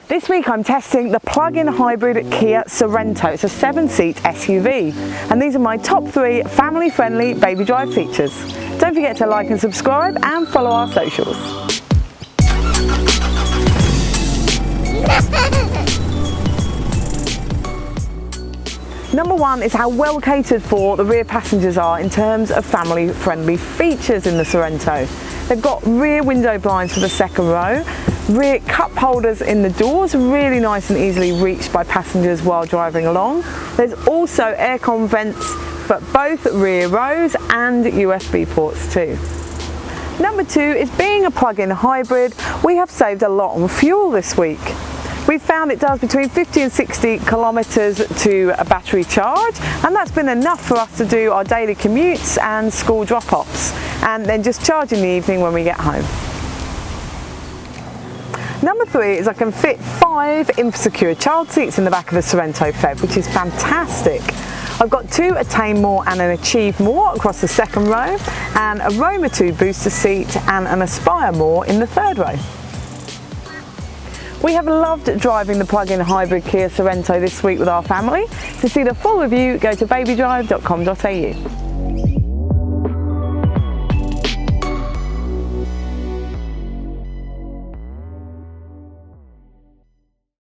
This week I'm testing the plug-in hybrid Kia Sorento. It's a 7-seat SUV, and these are my top 3 family-friendly baby drive features. Don't forget to like and subscribe and follow our socials. Number 1 is how well catered for the rear passengers are in terms of family-friendly features in the Sorento. They've got rear window blinds for the second row, rear cup holders in the doors, really nice and easily reached by passengers while driving along. There's also aircon vents for both rear rows and USB ports too. Number 2 is being a plug-in hybrid, we have saved a lot on fuel this week. We've found it does between 50 and 60 kilometres to a battery charge, and that's been enough for us to do our daily commutes and school drop-offs, and then just charge in the evening when we get home. Number 3 is I can fit 5 InfoSecure child seats in the back of the Sorento Feb, which is fantastic. I've got 2 Attain More and an Achieve More across the second row, and a Roma 2 booster seat and an Aspire More in the third row. We have loved driving the plug-in hybrid Kia Sorento this week with our family. To see the full review, go to babydrive.com.au.